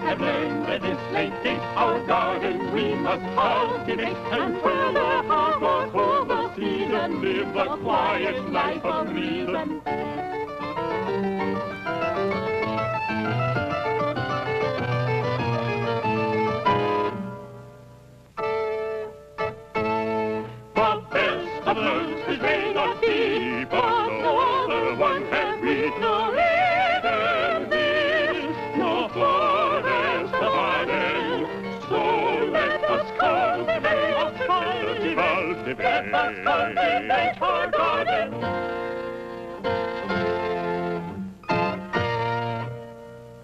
have learned legislating our garden we must cultivate, and whether hot or cold the season, live a quiet life of reason. The best of words is made of tea, but no other one can read, no reader this, no forest of garden. So let us cultivate, let us cultivate our garden.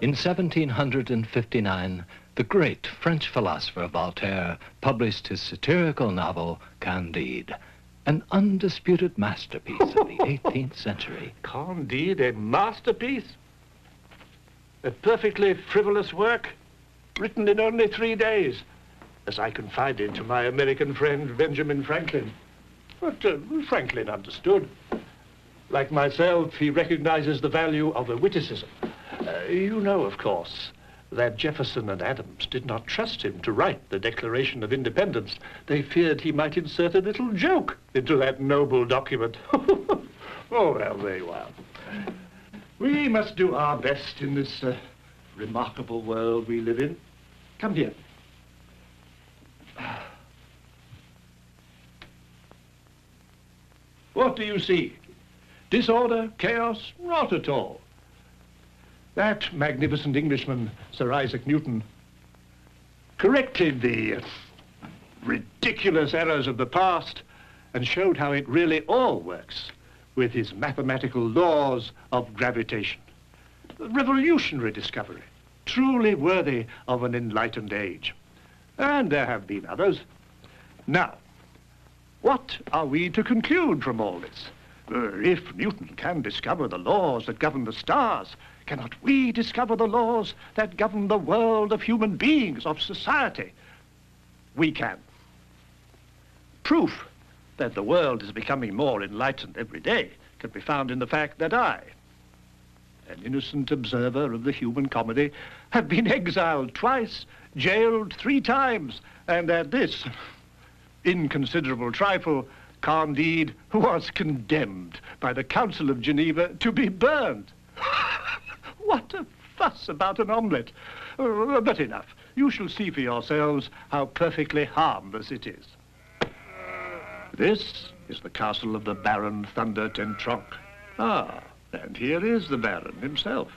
In 1759, the great French philosopher Voltaire published his satirical novel, Candide, an undisputed masterpiece of the 18th century. Candide, a masterpiece? A perfectly frivolous work, written in only 3 days, as I confided to my American friend Benjamin Franklin. But Franklin understood. Like myself, he recognizes the value of a witticism. You know, of course, that Jefferson and Adams did not trust him to write the Declaration of Independence. They feared he might insert a little joke into that noble document. Oh, well, very well. We must do our best in this remarkable world we live in. Come here. What do you see? Disorder? Chaos? Not at all. That magnificent Englishman, Sir Isaac Newton, corrected the ridiculous errors of the past and showed how it really all works with his mathematical laws of gravitation. A revolutionary discovery, truly worthy of an enlightened age. And there have been others. Now, what are we to conclude from all this? If Newton can discover the laws that govern the stars, cannot we discover the laws that govern the world of human beings, of society? We can. Proof that the world is becoming more enlightened every day can be found in the fact that I, an innocent observer of the human comedy, have been exiled twice, jailed 3 times, and at this inconsiderable trifle, Candide was condemned by the Council of Geneva to be burned. What a fuss about an omelette. But enough. You shall see for yourselves how perfectly harmless it is. This is the castle of the Baron Thunder Ten Tronckh. Ah, and here is the Baron himself.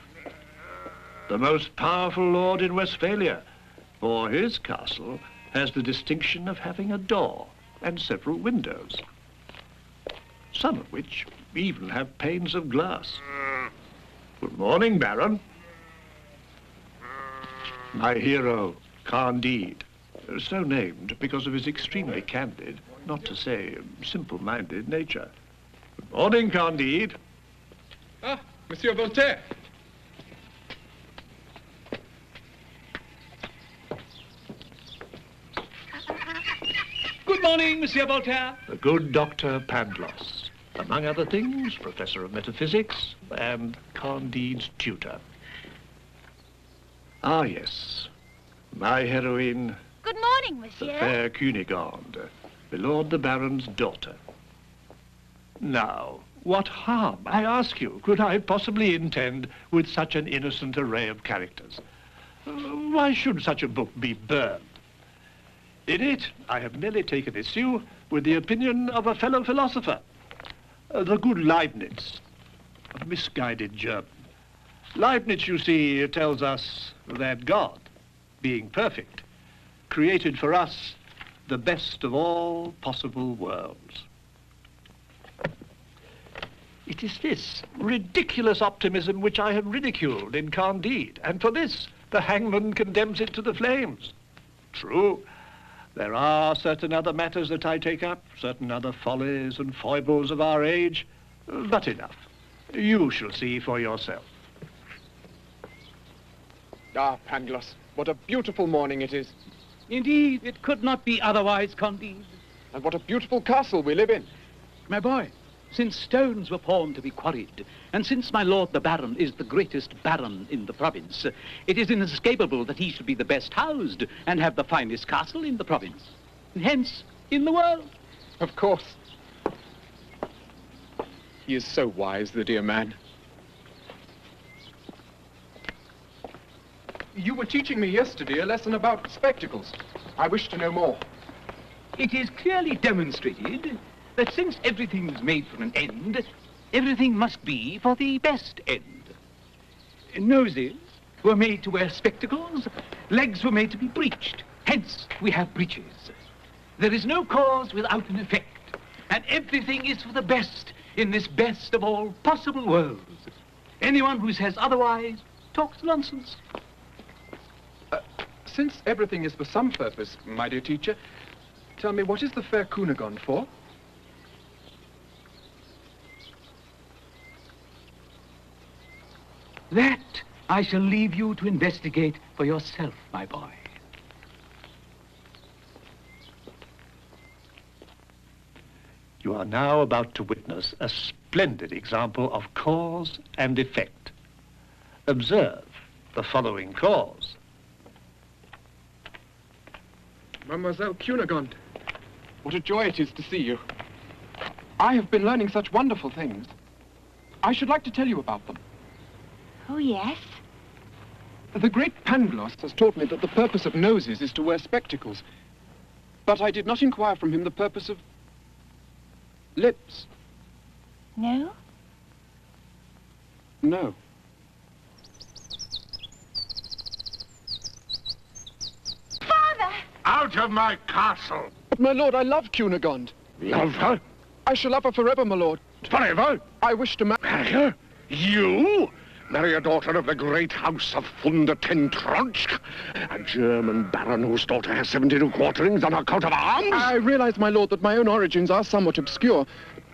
The most powerful lord in Westphalia, for his castle has the distinction of having a door and several windows, some of which even have panes of glass. Good morning, Baron. My hero, Candide, so named because of his extremely candid, not to say simple-minded nature. Good morning, Candide. Ah, Monsieur Voltaire. Good morning, Monsieur Voltaire. The good Dr. Pangloss. Among other things, Professor of Metaphysics and Candide's tutor. Ah, yes. My heroine, Good morning, the Monsieur. fair Cunegonde, Milord the Baron's daughter. Now, what harm, I ask you, could I possibly intend with such an innocent array of characters? Why should such a book be burned? In it, I have merely taken issue with the opinion of a fellow philosopher, the good Leibniz, a misguided German. Leibniz, you see, tells us that God, being perfect, created for us the best of all possible worlds. It is this ridiculous optimism which I have ridiculed in Candide, and for this the hangman condemns it to the flames. True, there are certain other matters that I take up, certain other follies and foibles of our age, but enough. You shall see for yourself. Ah, Pangloss, what a beautiful morning it is. Indeed, it could not be otherwise, Candide. And what a beautiful castle we live in. My boy, since stones were pawned to be quarried, and since my lord the Baron is the greatest baron in the province, it is inescapable that he should be the best housed and have the finest castle in the province, and hence in the world. Of course. He is so wise, the dear man. You were teaching me yesterday a lesson about spectacles. I wish to know more. It is clearly demonstrated that since everything was made for an end, everything must be for the best end. Noses were made to wear spectacles, legs were made to be breeched. Hence, we have breeches. There is no cause without an effect, and everything is for the best in this best of all possible worlds. Anyone who says otherwise talks nonsense. Since everything is for some purpose, my dear teacher, tell me, what is the fair Cunegonde for? That I shall leave you to investigate for yourself, my boy. You are now about to witness a splendid example of cause and effect. Observe the following cause. Mademoiselle Cunegonde, what a joy it is to see you. I have been learning such wonderful things. I should like to tell you about them. Oh, yes? The great Pangloss has taught me that the purpose of noses is to wear spectacles. But I did not inquire from him the purpose of lips. No? No. Father! Out of my castle! But, my lord, I love Cunegonde. Love her? I shall love her forever, my lord. Forever? I wish to marry Marry her? You? Marry a daughter of the great house of Thunder ten Tronsk? A German baron whose daughter has 72 quarterings on her coat of arms? I realize, my lord, that my own origins are somewhat obscure.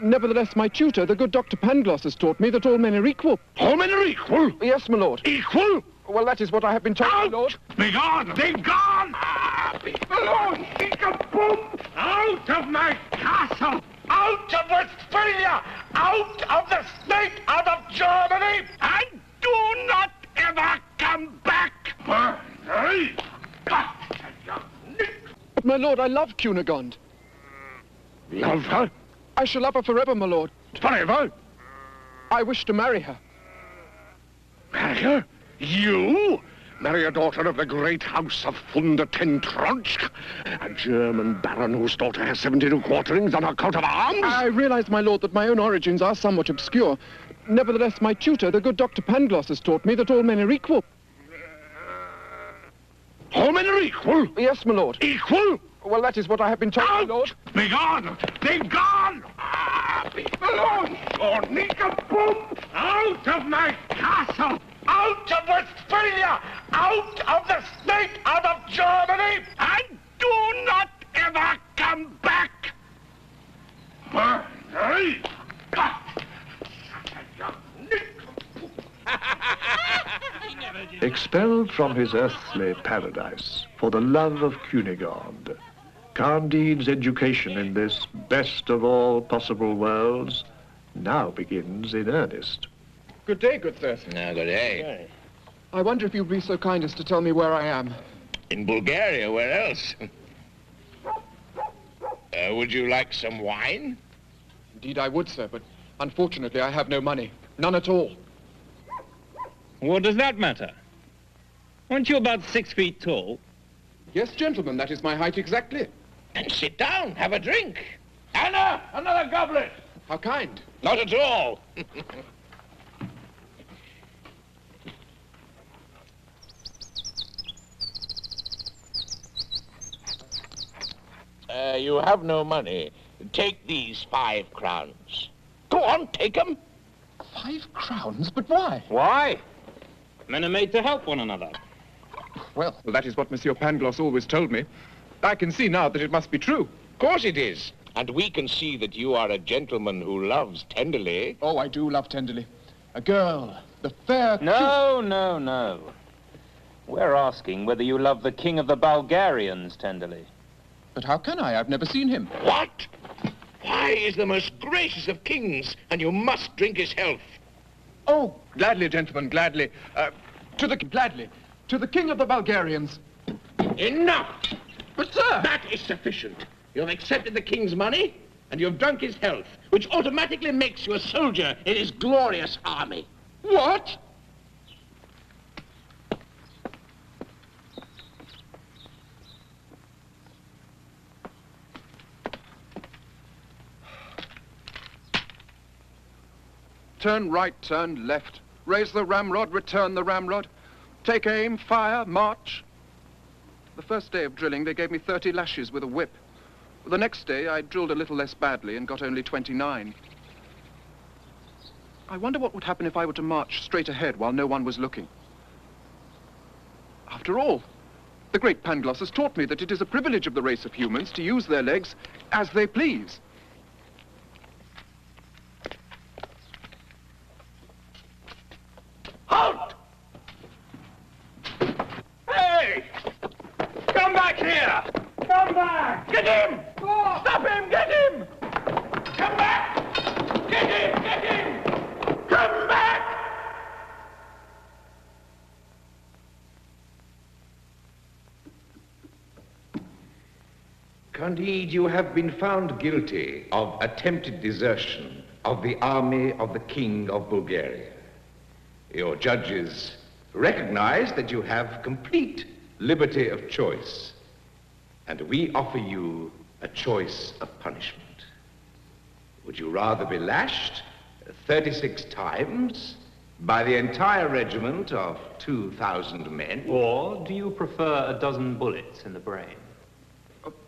Nevertheless, my tutor, the good Dr. Pangloss, has taught me that all men are equal. All men are equal? Yes, my lord. Equal? Well, that is what I have been told, my Out! lord. Be gone! Be gone! Be alone! Boom! Out of my castle! Out of Westphalia! Out of the state! Out of Germany! And do not ever come back! But, my lord, I love Cunegonde. Love her? I shall love her forever, my lord. Forever? I wish to marry her. Marry her? You? Marry a daughter of the great house of Thunder ten Tronsk? A German baron whose daughter has 72 quarterings on her coat of arms? I realize, my lord, that my own origins are somewhat obscure. Nevertheless, my tutor, the good Dr. Pangloss, has taught me that all men are equal. All men are equal? Yes, my lord. Equal? Well, that is what I have been told, my lord. Be gone! Be gone! Be alone! Boom! Out of my castle! Out of Westphalia! Out of the state! Out of Germany! And do not ever come back! Expelled from his earthly paradise for the love of Cunegonde, Candide's education in this best of all possible worlds now begins in earnest. Good day, good sir. Good day. I wonder if you'd be so kind as to tell me where I am. In Bulgaria, where else? Would you like some wine? Indeed, I would, sir, but unfortunately, I have no money. None at all. What does that matter? Aren't you about 6 feet tall? Yes, gentlemen, that is my height exactly. Then sit down, have a drink. Anna, another goblet. How kind. Not at all. You have no money. Take these 5 crowns. Go on, take them. 5 crowns? But why? Why? Men are made to help one another. Well, that is what Monsieur Pangloss always told me. I can see now that it must be true. Of course it is. And we can see that you are a gentleman who loves tenderly. Oh, I do love tenderly. A girl, the fair... No. We're asking whether you love the king of the Bulgarians tenderly. But how can I? I've never seen him. What? Why, he's the most gracious of kings, and you must drink his health. Oh, gladly, gentlemen, gladly. Gladly. To the King of the Bulgarians. Enough! But, sir! That is sufficient. You have accepted the king's money, and you have drunk his health, which automatically makes you a soldier in his glorious army. What? Turn right, turn left. Raise the ramrod, return the ramrod. Take aim, fire, march. The first day of drilling, they gave me 30 lashes with a whip. The next day, I drilled a little less badly and got only 29. I wonder what would happen if I were to march straight ahead while no one was looking. After all, the great Pangloss has taught me that it is a privilege of the race of humans to use their legs as they please. Halt! Hey! Come back here! Come back! Get him! Stop him! Get him! Come back! Get him! Get him! Come back! Candide, you have been found guilty of attempted desertion of the army of the King of Bulgaria. Your judges recognize that you have complete liberty of choice, and we offer you a choice of punishment. Would you rather be lashed 36 times by the entire regiment of 2,000 men? Or do you prefer a dozen bullets in the brain?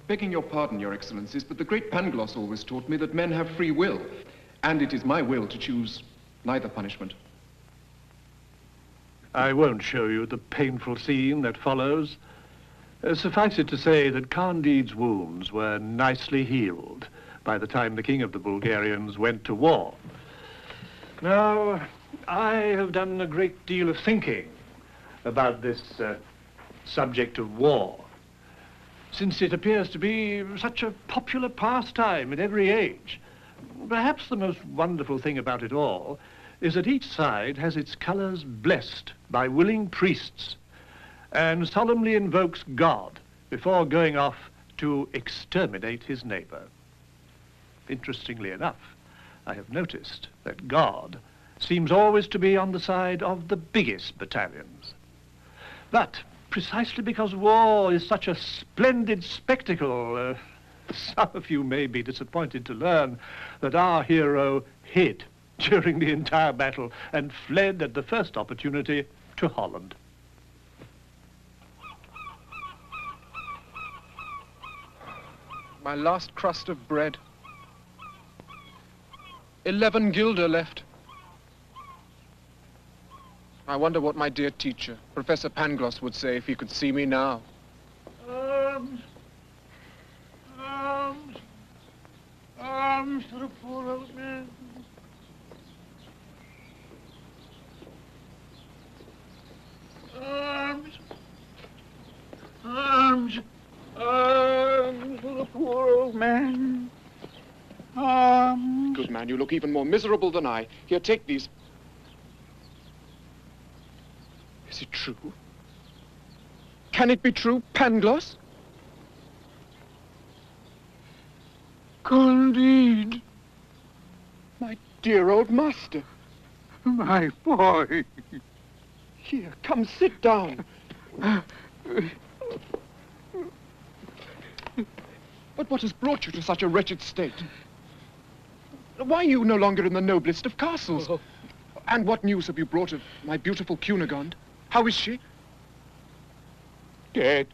Begging your pardon, Your Excellencies, but the great Pangloss always taught me that men have free will, and it is my will to choose neither punishment. I won't show you the painful scene that follows. Suffice it to say that Candide's wounds were nicely healed by the time the King of the Bulgarians went to war. Now, I have done a great deal of thinking about this subject of war, since it appears to be such a popular pastime in every age. Perhaps the most wonderful thing about it all is that each side has its colors blessed by willing priests and solemnly invokes God before going off to exterminate his neighbor. Interestingly enough, I have noticed that God seems always to be on the side of the biggest battalions. But precisely because war is such a splendid spectacle, some of you may be disappointed to learn that our hero hid during the entire battle and fled at the first opportunity to Holland. My last crust of bread. 11 guilder left. I wonder what my dear teacher, Professor Pangloss, would say if he could see me now. Arms for the poor old man. Arms for the poor old man. Good man, you look even more miserable than I. Here, take these. Is it true? Can it be true, Pangloss? Candide. My dear old master. My boy. Here, come sit down. But what has brought you to such a wretched state? Why are you no longer in the noblest of castles? Oh. And what news have you brought of my beautiful Cunigond? How is she? Dead.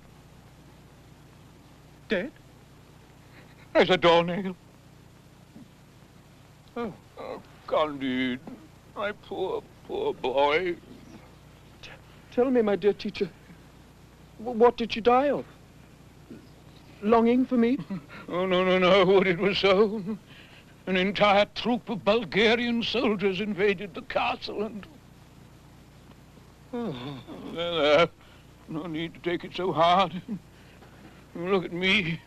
Dead? As a doornail. Oh. Oh, Candide. My poor, poor boy. Tell me, my dear teacher, what did she die of? Longing for me? Oh, no, would it was so. An entire troop of Bulgarian soldiers invaded the castle and... Oh, there. No need to take it so hard. Look at me.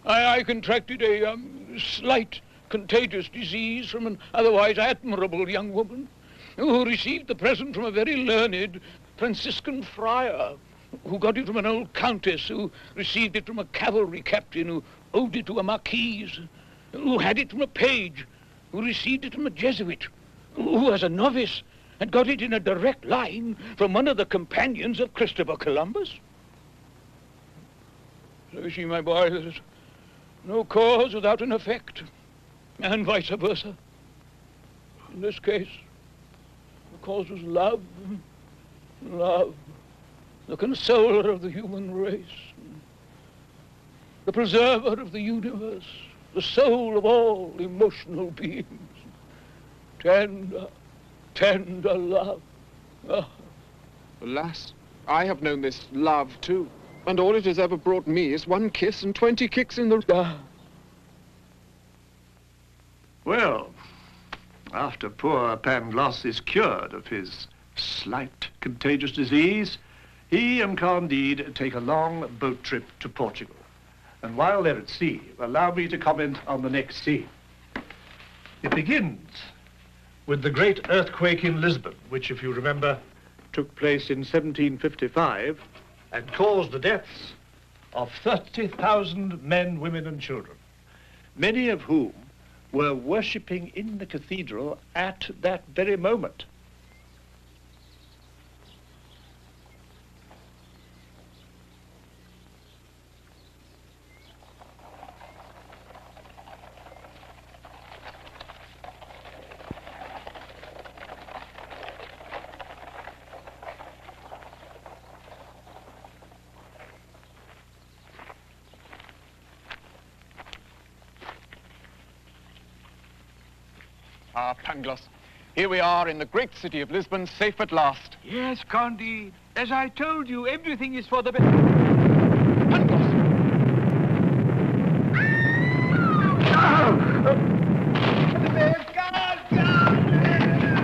I contracted a slight contagious disease from an otherwise admirable young woman who received the present from a very learned Franciscan friar, who got it from an old countess, who received it from a cavalry captain, who owed it to a marquise, who had it from a page, who received it from a Jesuit, who as a novice had got it in a direct line from one of the companions of Christopher Columbus. So you see, my boy, there's no cause without an effect, and vice versa. In this case, the cause was love. Love, the consoler of the human race, the preserver of the universe, the soul of all emotional beings. Tender, tender love. Ah. Alas, I have known this love too, and all it has ever brought me is one kiss and 20 kicks in the... Ah. Well, after poor Pangloss is cured of his slight contagious disease, he and Candide take a long boat trip to Portugal. And while they're at sea, allow me to comment on the next scene. It begins with the great earthquake in Lisbon, which, if you remember, took place in 1755 and caused the deaths of 30,000 men, women, and children, many of whom were worshipping in the cathedral at that very moment. Ah, Pangloss, here we are in the great city of Lisbon, safe at last. Yes, Candide. As I told you, everything is for the best. Pangloss!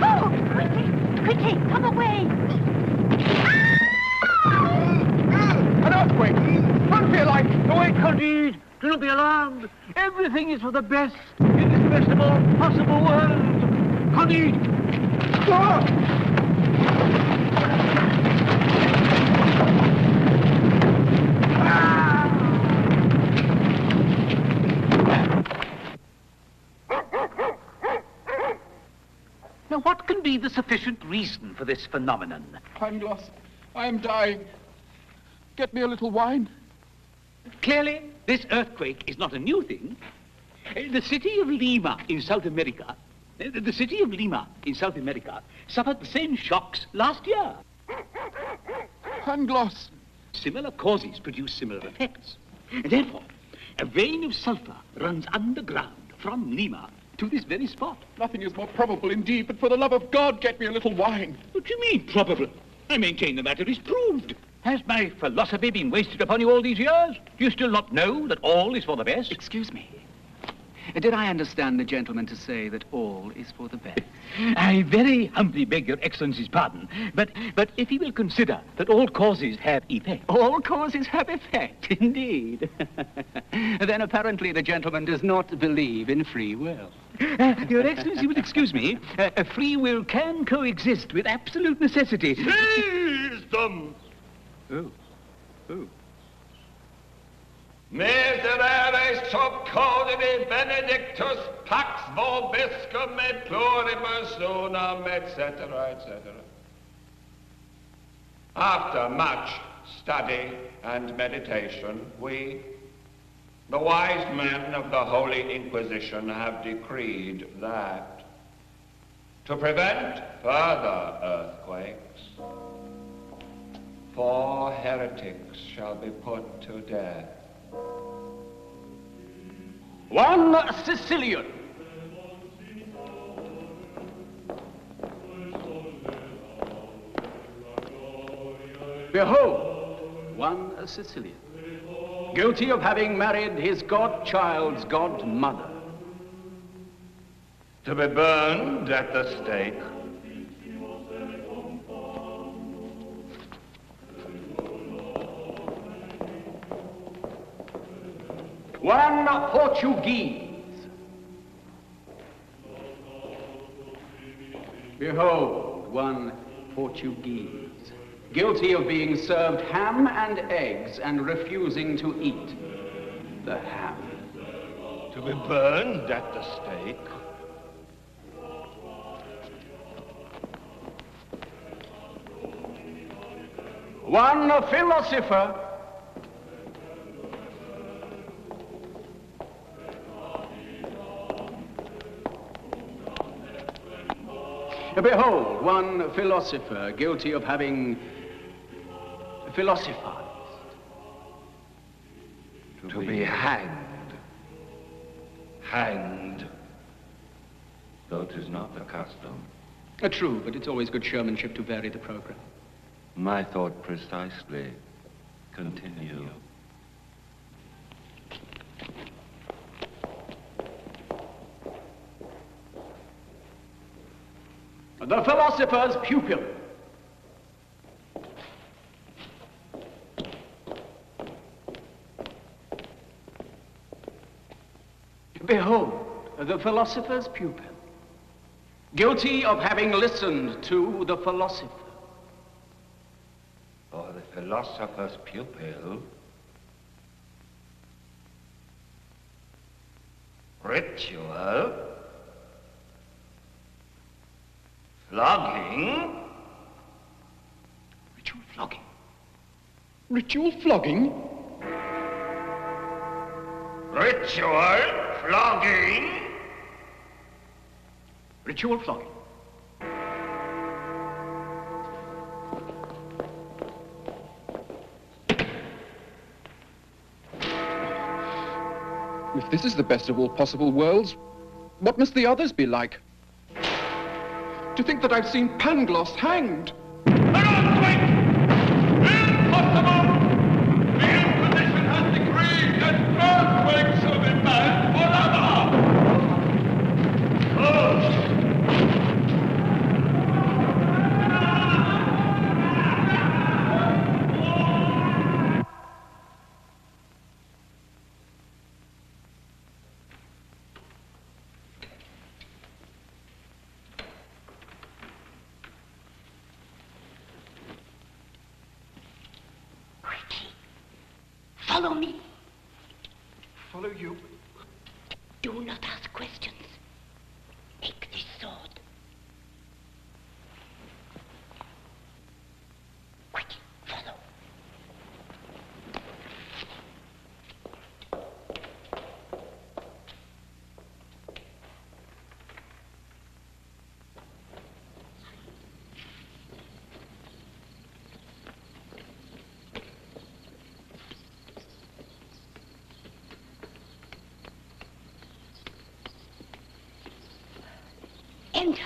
Oh, quickly, come away. An earthquake! Don't be like... Away, Candide. Do not be alarmed. Everything is for the best in this best of all possible world. Candide! Now, what can be the sufficient reason for this phenomenon? Pangloss, I am dying. Get me a little wine. Clearly, this earthquake is not a new thing. The city of Lima in South America, suffered the same shocks last year. Pangloss! Similar causes produce similar effects. And therefore, a vein of sulfur runs underground from Lima to this very spot. Nothing is more probable indeed, but for the love of God, get me a little wine. What do you mean, probable? I maintain the matter is proved. Has my philosophy been wasted upon you all these years? Do you still not know that all is for the best? Excuse me. Did I understand the gentleman to say that all is for the best? I very humbly beg your Excellency's pardon, but if he will consider that all causes have effect. All causes have effect, indeed. Then apparently the gentleman does not believe in free will. Your Excellency will excuse me. Free will can coexist with absolute necessity. Seize them! Oh. Oh. Miserere sub codine benedictus pax vobiscum et pluribus unam, etc., etc. After much study and meditation, we, the wise men of the Holy Inquisition, have decreed that to prevent further earthquakes, 4 heretics shall be put to death. 1 Sicilian. Behold, 1 Sicilian, guilty of having married his godchild's godmother. To be burned at the stake. One Portuguese, Behold, one Portuguese, guilty of being served ham and eggs and refusing to eat the ham. To be burned at the stake. One philosopher, behold, one philosopher guilty of having philosophized. To be hanged. Hanged. Though 'tis not the custom. True, but it's always good showmanship to vary the program. My thought precisely. Continue. The philosopher's pupil. Behold, the philosopher's pupil, guilty of having listened to the philosopher. Or the philosopher's pupil. Ritual. Flogging. Ritual flogging. Ritual flogging? Ritual flogging. Ritual flogging. If this is the best of all possible worlds, what must the others be like? To think that I've seen Pangloss hanged. An earthquake! Impossible! The Inquisition has decreed that earthquakes shall be banned forever! Oh! Follow me. Follow you? Do not ask questions. Take this sword. Quick, follow. Enter.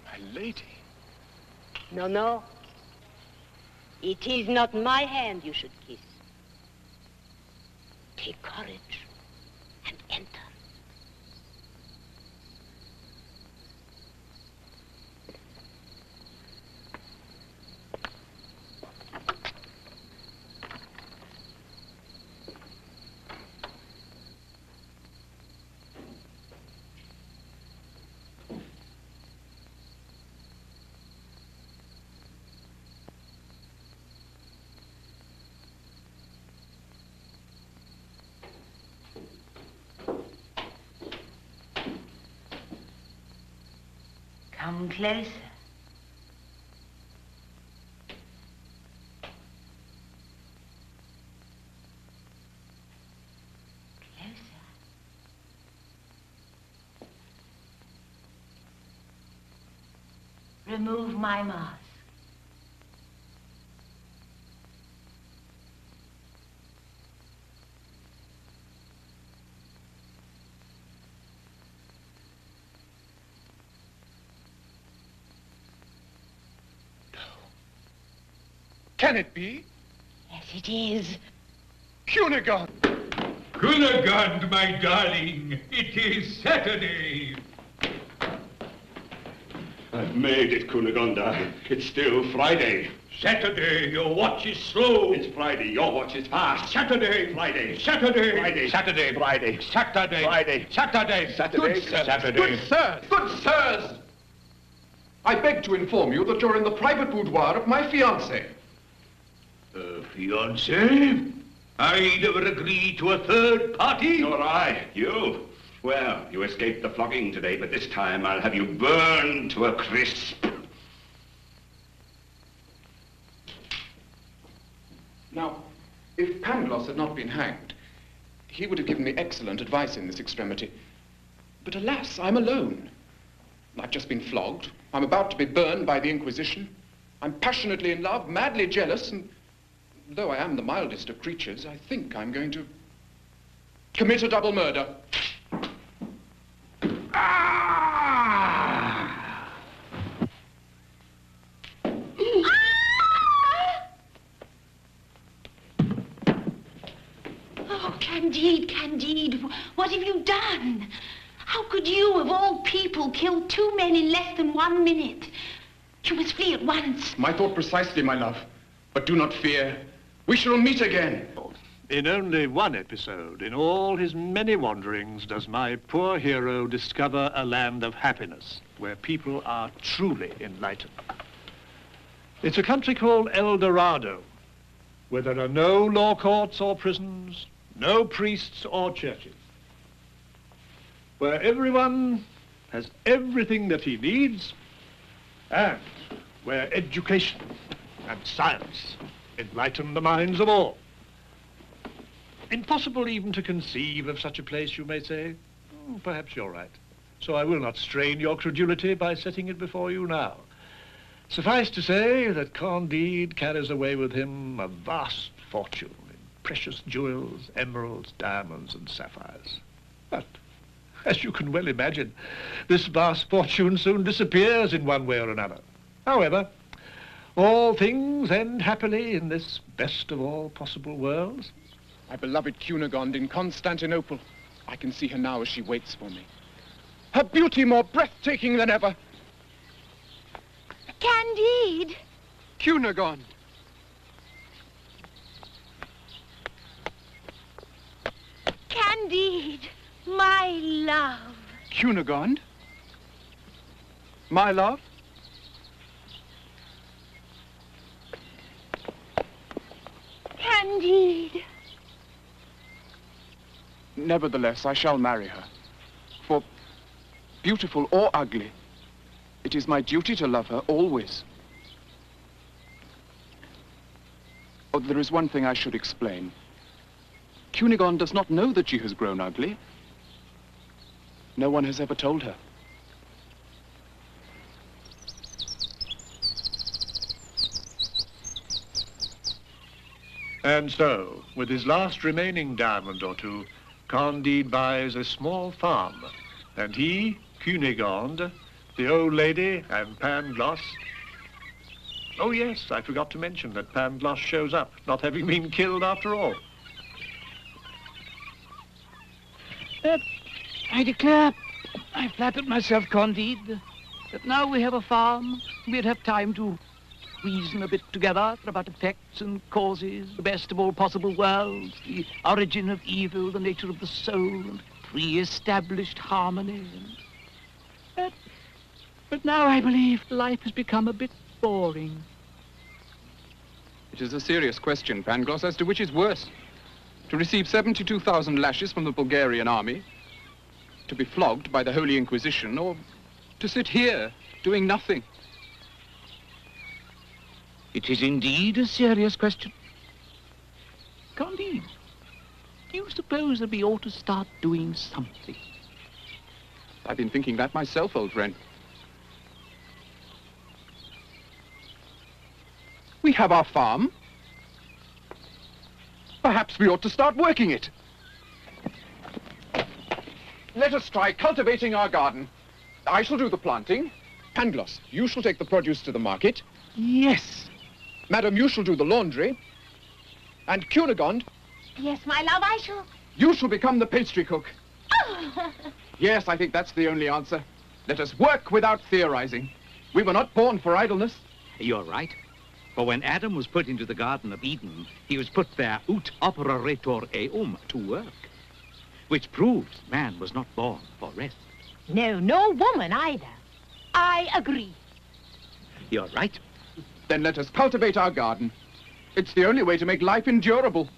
My lady. No, no. It is not my hand you should kiss. Take courage and enter. Come closer. Closer. Remove my mask. Can it be? Yes, it is. Cunigund! Cunigund, my darling, it is Saturday. I've made it, Cunegonda. It's still Friday. Saturday, your watch is slow. It's Friday, your watch is fast. Saturday, Friday. Saturday, Friday. Saturday, Friday. Saturday, Friday. Saturday, Saturday. Good sirs. Saturday. Good sirs! Good sirs! I beg to inform you that you're in the private boudoir of my fiancée. Fiancé? I never agreed to a third party. Nor I. You? Well, you escaped the flogging today, but this time I'll have you burned to a crisp. Now, if Pangloss had not been hanged, he would have given me excellent advice in this extremity. But alas, I'm alone. I've just been flogged. I'm about to be burned by the Inquisition. I'm passionately in love, madly jealous, and though I am the mildest of creatures, I think I'm going to commit a double murder. Oh, Candide, Candide, what have you done? How could you, of all people, kill 2 men in less than 1 minute? You must flee at once. My thought precisely, my love. But do not fear. We shall meet again. In only one episode, in all his many wanderings, does my poor hero discover a land of happiness, where people are truly enlightened. It's a country called El Dorado, where there are no law courts or prisons, no priests or churches, where everyone has everything that he needs, and where education and science enlighten the minds of all. Impossible even to conceive of such a place, you may say. Perhaps you're right. So I will not strain your credulity by setting it before you now. Suffice to say that Candide carries away with him a vast fortune in precious jewels, emeralds, diamonds, and sapphires. But, as you can well imagine, this vast fortune soon disappears in one way or another. However, all things end happily in this best of all possible worlds. My beloved Cunegonde in Constantinople. I can see her now as she waits for me. Her beauty more breathtaking than ever. Candide! Cunegonde! Candide, my love. Cunegonde? My love? Candide. Nevertheless, I shall marry her. For, beautiful or ugly, it is my duty to love her always. Oh, there is one thing I should explain. Cunegonde does not know that she has grown ugly. No one has ever told her. And so, with his last remaining diamond or two, Candide buys a small farm, and he, Cunegonde, the old lady, and Pangloss. Oh yes, I forgot to mention that Pangloss shows up, not having been killed after all. I declare, I flattered myself, Candide, that now we have a farm, we'd have time to reason a bit together about effects and causes, the best of all possible worlds, the origin of evil, the nature of the soul, and pre-established harmony. But now I believe life has become a bit boring. It is a serious question, Pangloss, as to which is worse. To receive 72,000 lashes from the Bulgarian army, to be flogged by the Holy Inquisition, or to sit here doing nothing. It is indeed a serious question. Candide, do you suppose that we ought to start doing something? I've been thinking that myself, old friend. We have our farm. Perhaps we ought to start working it. Let us try cultivating our garden. I shall do the planting. Pangloss, you shall take the produce to the market. Yes. Madam, you shall do the laundry. And Cunegonde... Yes, my love, I shall... You shall become the pastry cook. Yes, I think that's the only answer. Let us work without theorizing. We were not born for idleness. You're right. For when Adam was put into the Garden of Eden, he was put there ut operaretur eum, to work. Which proves man was not born for rest. No, no woman either. I agree. You're right. Then let us cultivate our garden. It's the only way to make life endurable.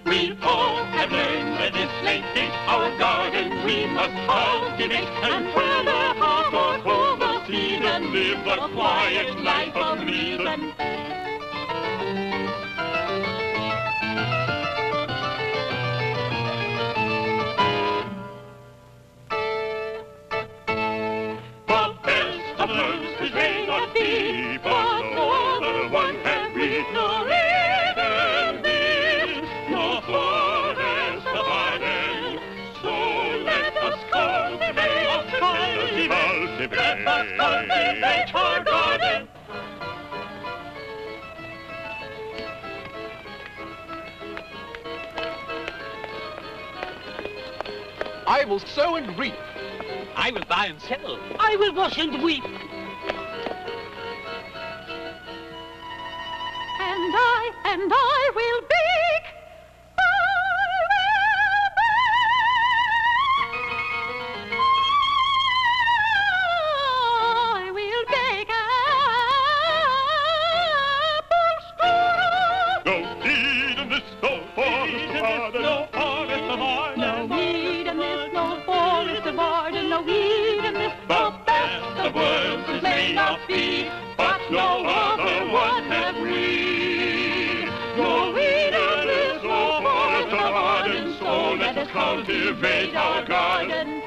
We all have learned at this late date our garden we must cultivate and plant a heart or sow the seed and live the quiet life of reason. The best of herbs is may not be, but no other one can we know. Let us cultivate our garden. I will sow and reap. I will buy and sell. I will wash and weep. And I will bake. But no other one have we. No weed in this, no forest or garden, so let us cultivate our garden.